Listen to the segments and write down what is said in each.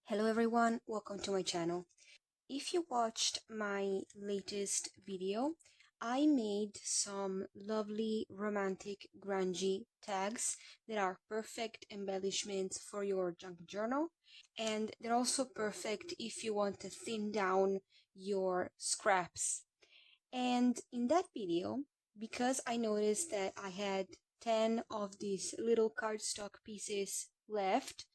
Hello everyone, welcome to my channel. If you watched my latest video, I made some lovely romantic grungy tags that are perfect embellishments for your junk journal, and they're also perfect if you want to thin down your scraps. And in that video, because I noticed that I had 10 of these little cardstock pieces left,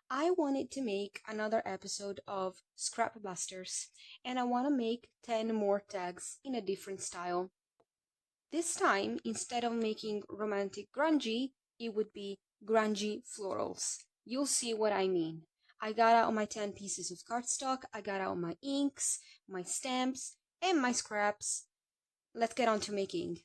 I wanted to make another episode of Scrapbusters, and I want to make 10 more tags in a different style. This time, instead of making romantic grungy, it would be grungy florals. You'll see what I mean. I got out my 10 pieces of cardstock, I got out my inks, my stamps, and my scraps. Let's get on to making.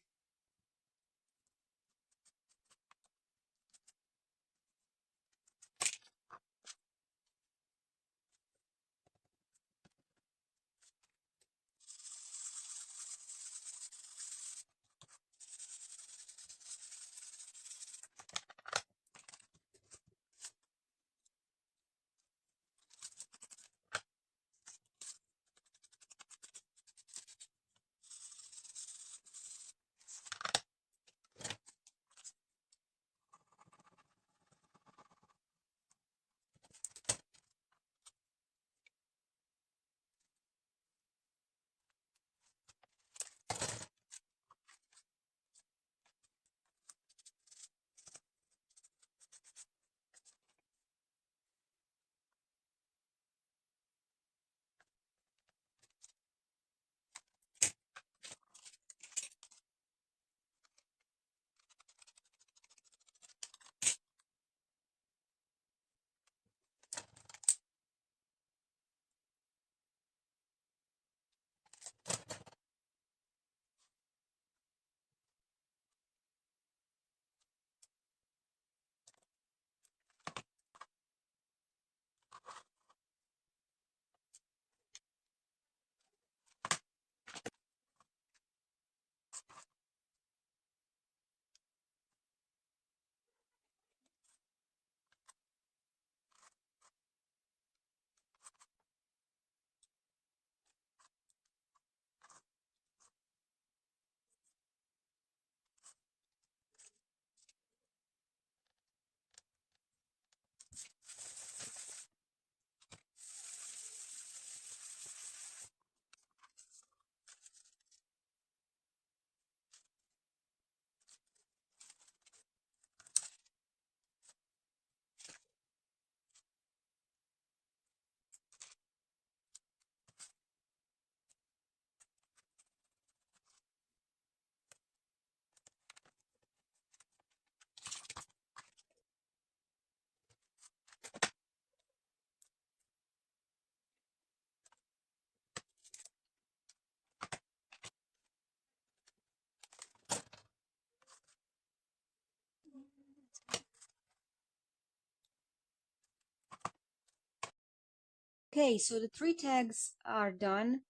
Okay, so the 3 tags are done.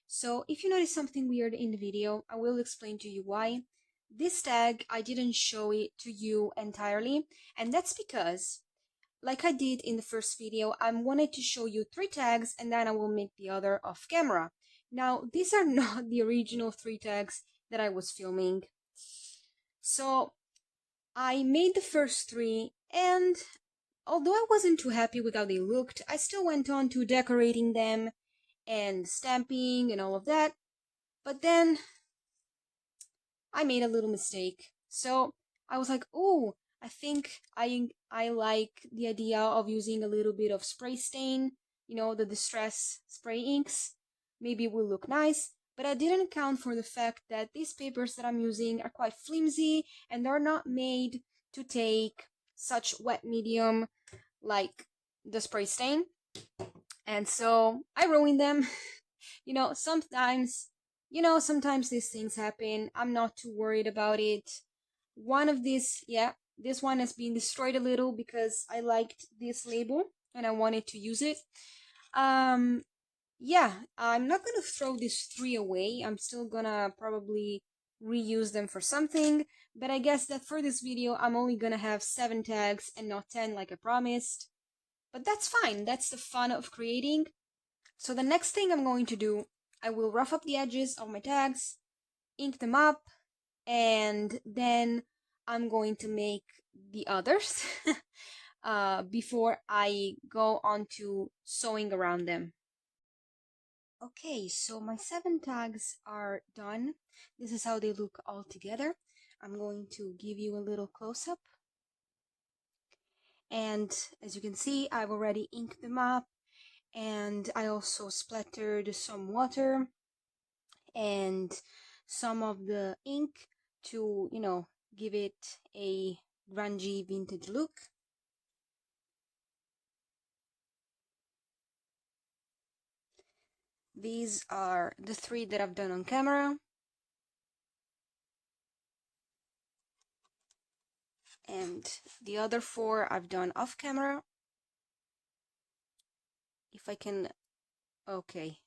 So if you notice something weird in the video, I will explain to you why. This tag, I didn't show it to you entirely, and that's because, like I did in the first video, I wanted to show you 3 tags and then I will make the other off camera. Now, these are not the original 3 tags that I was filming. So, I made the first 3, and although I wasn't too happy with how they looked, I still went on to decorating them and stamping and all of that. But then I made a little mistake. So I was like, oh, I think I like the idea of using a little bit of spray stain, the distress spray inks. Maybe it will look nice. But I didn't account for the fact that these papers that I'm using are quite flimsy and they're not made to take such wet medium like the spray stain. And so I ruined them. Sometimes these things happen. I'm not too worried about it. One of these, yeah, this one has been destroyed a little because I liked this label and I wanted to use it. Yeah, I'm not gonna throw these 3 away. I'm still gonna probably reuse them for something, but I guess that for this video, I'm only gonna have 7 tags and not 10 like I promised. but that's fine. That's the fun of creating. So the next thing I'm going to do, I will rough up the edges of my tags, ink them up, and then I'm going to make the others before I go on to sewing around them. Okay, so my 7 tags are done. This is how they look all together. I'm going to give you a little close-up. And as you can see, I've already inked them up, and I also splattered some water and some of the ink to, give it a grungy vintage look. These are the 3 that I've done on camera. And the other 4 I've done off camera. If I can, okay.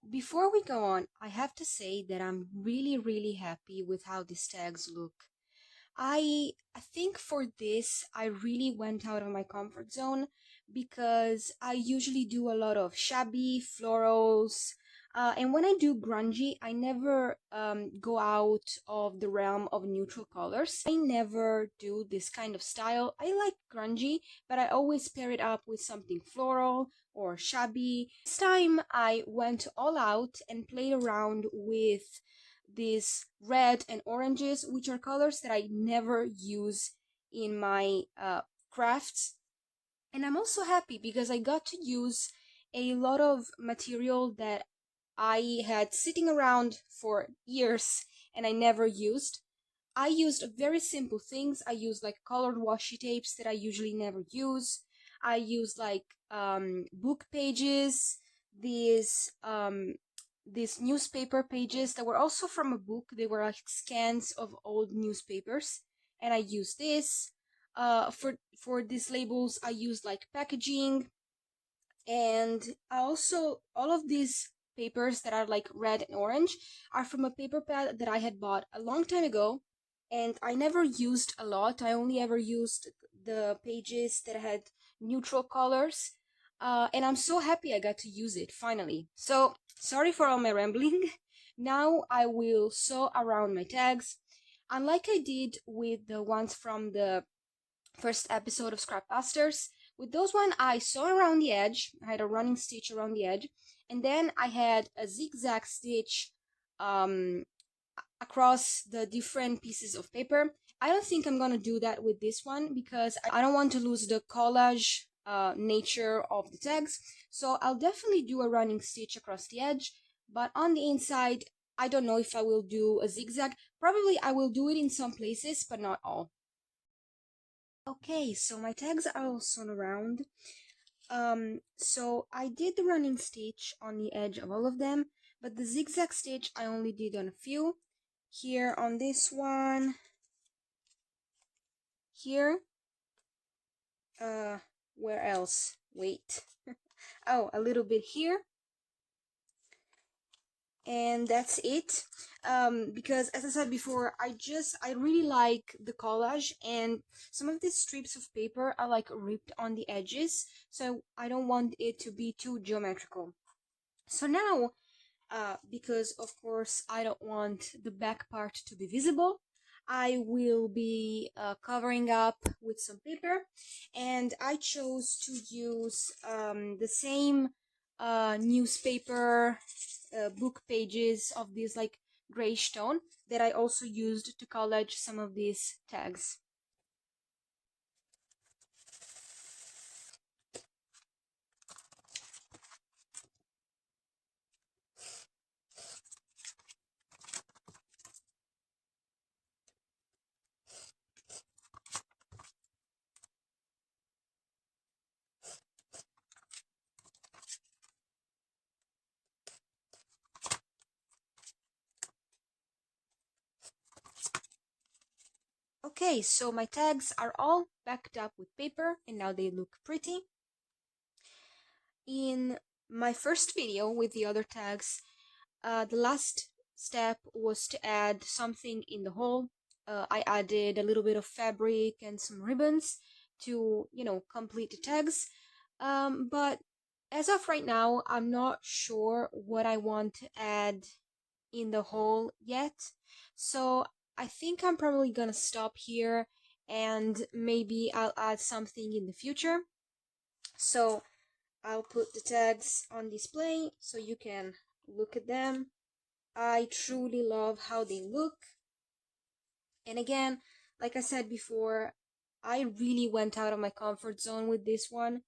Before we go on, I have to say that I'm really, really happy with how these tags look. I think for this, I really went out of my comfort zone because I usually do a lot of shabby florals. And when I do grungy, I never go out of the realm of neutral colors. I never do this kind of style. I like grungy, but I always pair it up with something floral or shabby. This time I went all out and played around with these red and oranges, which are colors that I never use in my crafts. And I'm also happy because I got to use a lot of material that I had sitting around for years and I never used. I used very simple things. I used like colored washi tapes that I usually never use. I used like book pages, these newspaper pages that were also from a book. They were like scans of old newspapers, and I used this. For these labels, I used like packaging, and I also all of these papers that are like red and orange are from a paper pad that I had bought a long time ago, and I never used a lot. I only ever used the pages that had neutral colors, and I'm so happy I got to use it finally. So sorry for all my rambling. Now I will sew around my tags. Unlike I did with the ones from the first episode of Scrapbusters, with those one I sew around the edge. I had a running stitch around the edge, and then I had a zigzag stitch across the different pieces of paper. I don't think I'm gonna do that with this one because I don't want to lose the collage nature of the tags. So I'll definitely do a running stitch across the edge, but on the inside, I don't know if I will do a zigzag. Probably I will do it in some places, but not all. Okay, so my tags are all sewn around. So I did the running stitch on the edge of all of them, but the zigzag stitch I only did on a few. Here on this one, here, where else? Wait. Oh, a little bit here. And that's it. Because as I said before, I really like the collage, and some of these strips of paper are like ripped on the edges, so I don't want it to be too geometrical. So now, because of course I don't want the back part to be visible, I will be covering up with some paper, and I chose to use the same newspaper book pages of this like grayish tone that I also used to collage some of these tags. Okay, so my tags are all backed up with paper and now they look pretty. In my first video with the other tags, the last step was to add something in the hole. I added a little bit of fabric and some ribbons to, complete the tags. But as of right now, I'm not sure what I want to add in the hole yet. So I think I'm probably gonna stop here and maybe I'll add something in the future. So I'll put the tags on display so you can look at them. I truly love how they look. And again, like I said before, I really went out of my comfort zone with this one.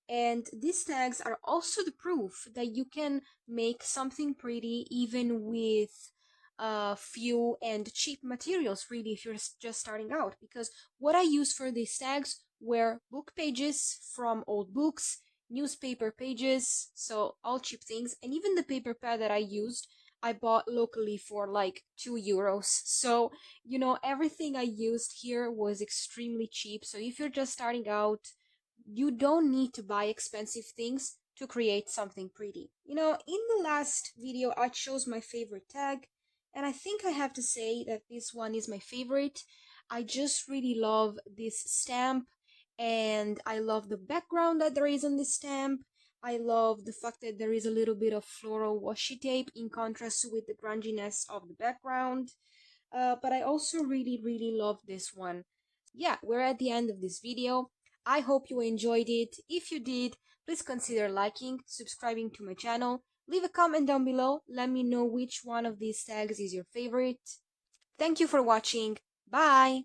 And these tags are also the proof that you can make something pretty even with few and cheap materials, really, if you're just starting out. Because what I used for these tags were book pages from old books, newspaper pages, so all cheap things, and even the paper pad that I used, I bought locally for like €2. So, everything I used here was extremely cheap. So if you're just starting out, you don't need to buy expensive things to create something pretty. In the last video, I chose my favorite tag, and I think I have to say that this one is my favorite. I just really love this stamp, and I love the background that there is on this stamp. I love the fact that there is a little bit of floral washi tape in contrast with the grunginess of the background. But I also really, really love this one. Yeah, we're at the end of this video. I hope you enjoyed it. If you did, please consider liking, subscribing to my channel. Leave a comment down below. Let me know which one of these tags is your favorite. Thank you for watching. Bye!